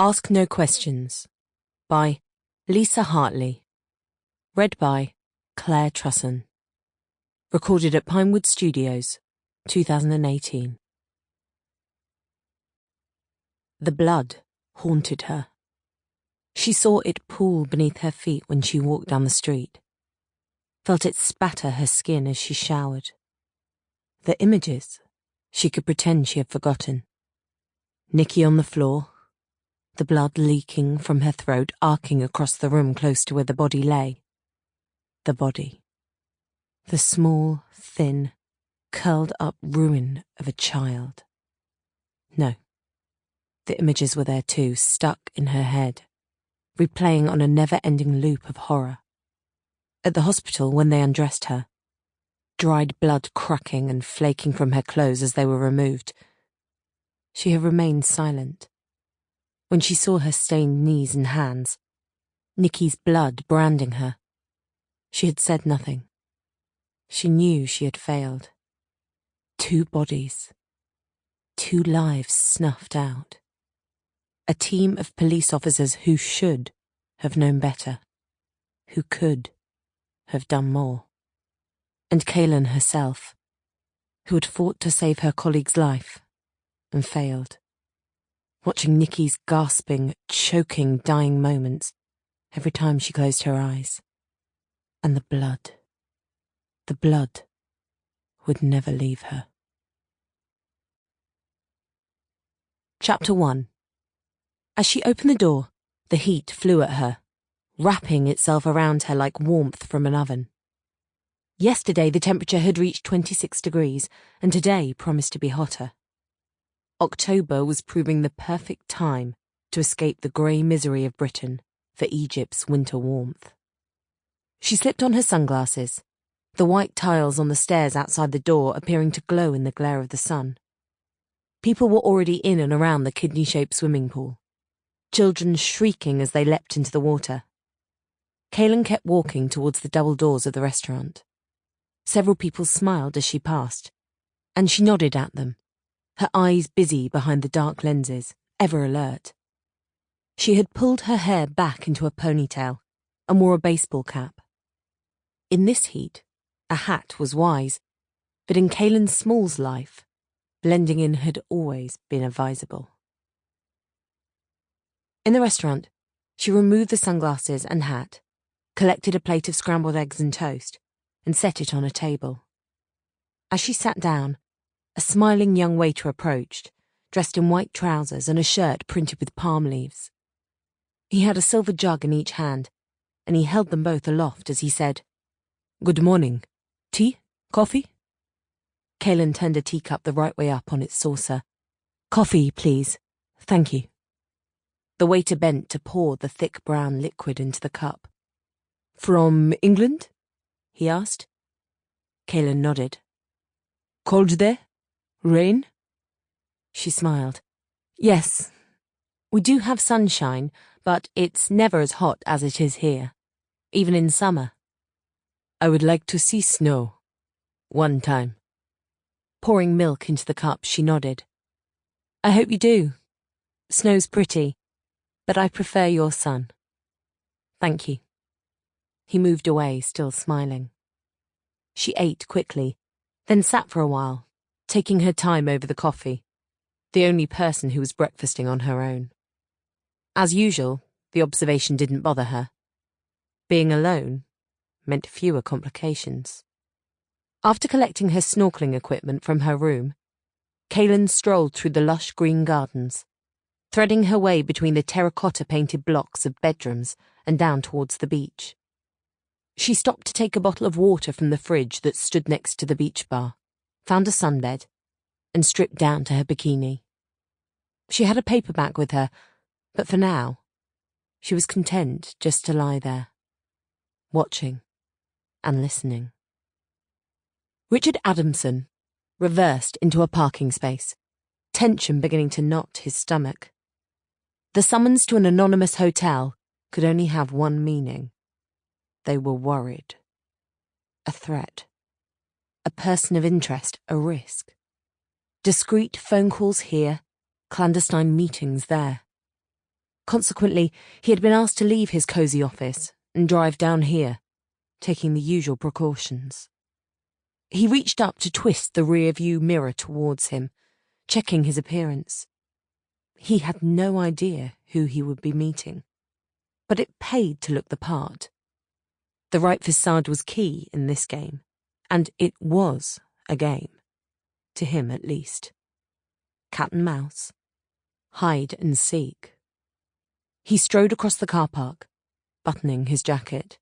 Ask No Questions by Lisa Hartley. Read by Claire Trusson. Recorded at Pinewood Studios, 2018. The blood haunted her. She saw it pool beneath her feet when she walked down the street, felt it spatter her skin as she showered. The images she could pretend she had forgotten. Nikki on the floor, the blood leaking from her throat, arcing across the room close to where the body lay. The body. The small, thin, curled-up ruin of a child. No. The images were there too, stuck in her head, replaying on a never-ending loop of horror. At the hospital, when they undressed her, dried blood cracking and flaking from her clothes as they were removed, she had remained silent. When she saw her stained knees and hands, Nikki's blood branding her, she had said nothing. She knew she had failed. 2 bodies. 2 lives snuffed out. A team of police officers who should have known better, who could have done more. And Caelan herself, who had fought to save her colleague's life and failed. Watching Nikki's gasping, choking, dying moments every time she closed her eyes. And the blood would never leave her. Chapter 1. As she opened the door, the heat flew at her, wrapping itself around her like warmth from an oven. Yesterday the temperature had reached 26 degrees, and today promised to be hotter. October was proving the perfect time to escape the grey misery of Britain for Egypt's winter warmth. She slipped on her sunglasses, the white tiles on the stairs outside the door appearing to glow in the glare of the sun. People were already in and around the kidney-shaped swimming pool, children shrieking as they leapt into the water. Caelan kept walking towards the double doors of the restaurant. Several people smiled as she passed, and she nodded at them, her eyes busy behind the dark lenses, ever alert. She had pulled her hair back into a ponytail and wore a baseball cap. In this heat, a hat was wise, but in Caelan Small's life, blending in had always been advisable. In the restaurant, she removed the sunglasses and hat, collected a plate of scrambled eggs and toast, and set it on a table. As she sat down, a smiling young waiter approached, dressed in white trousers and a shirt printed with palm leaves. He had a silver jug in each hand, and he held them both aloft as he said, "Good morning. Tea? Coffee?" Caelan turned a teacup the right way up on its saucer. "Coffee, please. Thank you." The waiter bent to pour the thick brown liquid into the cup. "From England?" he asked. Caelan nodded. "Cold there? Rain?" She smiled. "Yes. We do have sunshine, but it's never as hot as it is here, even in summer." "I would like to see snow. One time." Pouring milk into the cup, she nodded. "I hope you do. Snow's pretty, but I prefer your sun." "Thank you." He moved away, still smiling. She ate quickly, then sat for a while, taking her time over the coffee, the only person who was breakfasting on her own. As usual, the observation didn't bother her. Being alone meant fewer complications. After collecting her snorkeling equipment from her room, Caelan strolled through the lush green gardens, threading her way between the terracotta-painted blocks of bedrooms and down towards the beach. She stopped to take a bottle of water from the fridge that stood next to the beach bar, found a sunbed, and stripped down to her bikini. She had a paperback with her, but for now, she was content just to lie there, watching and listening. Richard Adamson reversed into a parking space, tension beginning to knot his stomach. The summons to an anonymous hotel could only have one meaning. They were worried. A threat. A person of interest, a risk. Discreet phone calls here, clandestine meetings there. Consequently, he had been asked to leave his cosy office and drive down here, taking the usual precautions. He reached up to twist the rear-view mirror towards him, checking his appearance. He had no idea who he would be meeting, but it paid to look the part. The right facade was key in this game, and it was a game, to him at least. Cat and mouse, hide and seek. He strode across the car park, buttoning his jacket.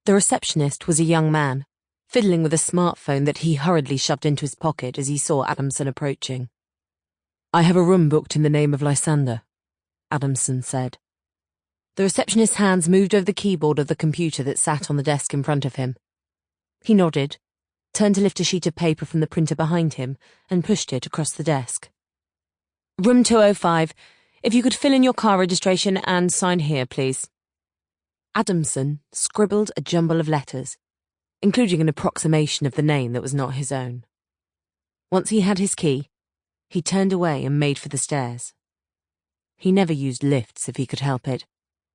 The receptionist was a young man, fiddling with a smartphone that he hurriedly shoved into his pocket as he saw Adamson approaching. "I have a room booked in the name of Lysander," Adamson said. The receptionist's hands moved over the keyboard of the computer that sat on the desk in front of him. He nodded, turned to lift a sheet of paper from the printer behind him, and pushed it across the desk. "Room 205. If you could fill in your car registration and sign here, please." Adamson scribbled a jumble of letters, including an approximation of the name that was not his own. Once he had his key, he turned away and made for the stairs. He never used lifts if he could help it,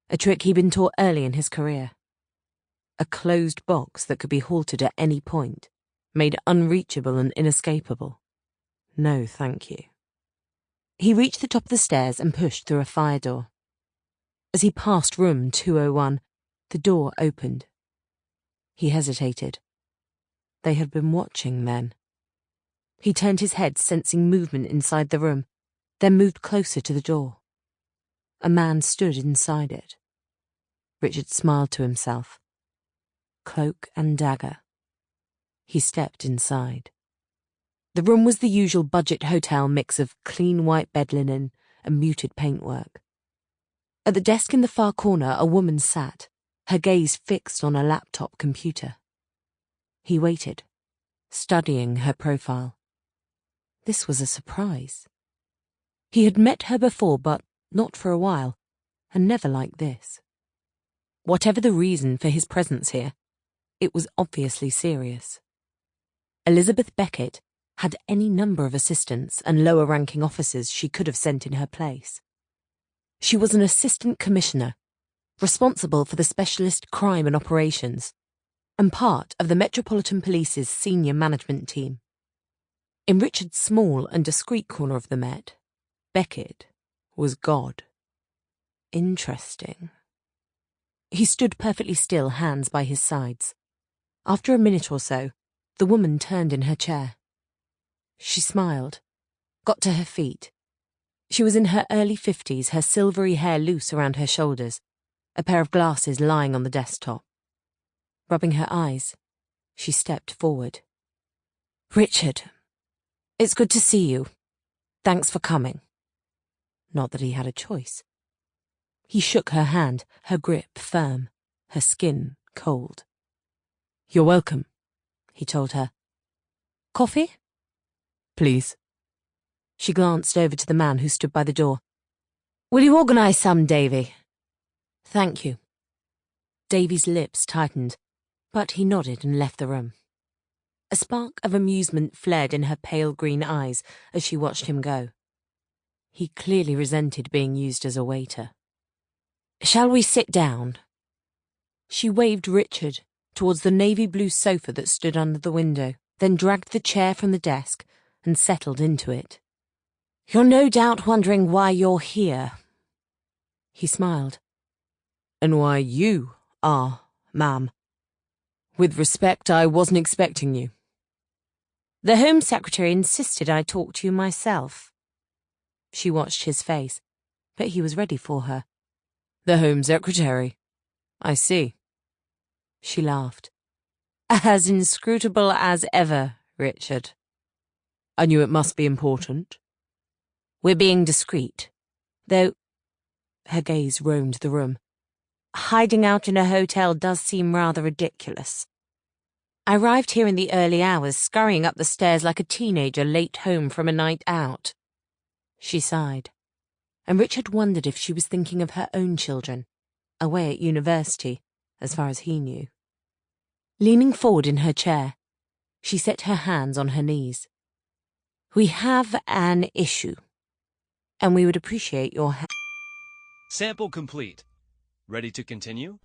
a trick he'd been taught early in his career. A closed box that could be halted at any point, made unreachable and inescapable. No, thank you. He reached the top of the stairs and pushed through a fire door. As he passed room 201, the door opened. He hesitated. They had been watching then. He turned his head, sensing movement inside the room, then moved closer to the door. A man stood inside it. Richard smiled to himself. Cloak and dagger. He stepped inside. The room was the usual budget hotel mix of clean white bed linen and muted paintwork. At the desk in the far corner, a woman sat, her gaze fixed on a laptop computer. He waited, studying her profile. This was a surprise. He had met her before, but not for a while, and never like this. Whatever the reason for his presence here, it was obviously serious. Elizabeth Beckett had any number of assistants and lower-ranking officers she could have sent in her place. She was an assistant commissioner, responsible for the specialist crime and operations, and part of the Metropolitan Police's senior management team. In Richard's small and discreet corner of the Met, Beckett was God. Interesting. He stood perfectly still, hands by his sides. After a minute or so, the woman turned in her chair. She smiled, got to her feet. She was in her early 50s, her silvery hair loose around her shoulders, a pair of glasses lying on the desktop. Rubbing her eyes, she stepped forward. "Richard, it's good to see you. Thanks for coming." Not that he had a choice. He shook her hand, her grip firm, her skin cold. "You're welcome," he told her. "Coffee?" "Please." She glanced over to the man who stood by the door. "Will you organise some, Davy?" "Thank you." Davy's lips tightened, but he nodded and left the room. A spark of amusement flared in her pale green eyes as she watched him go. He clearly resented being used as a waiter. "Shall we sit down?" She waved Richard towards the navy blue sofa that stood under the window, then dragged the chair from the desk and settled into it. "You're no doubt wondering why you're here." He smiled. "And why you are, ma'am. With respect, I wasn't expecting you." "The Home Secretary insisted I talk to you myself." She watched his face, but he was ready for her. "The Home Secretary? I see." She laughed. "As inscrutable as ever, Richard." "I knew it must be important." "We're being discreet. Though," her gaze roamed the room, "hiding out in a hotel does seem rather ridiculous. I arrived here in the early hours, scurrying up the stairs like a teenager late home from a night out." She sighed, and Richard wondered if she was thinking of her own children, away at university, as far as he knew. Leaning forward in her chair, she set her hands on her knees. "We have an issue, and we would appreciate your help." Sample complete. Ready to continue?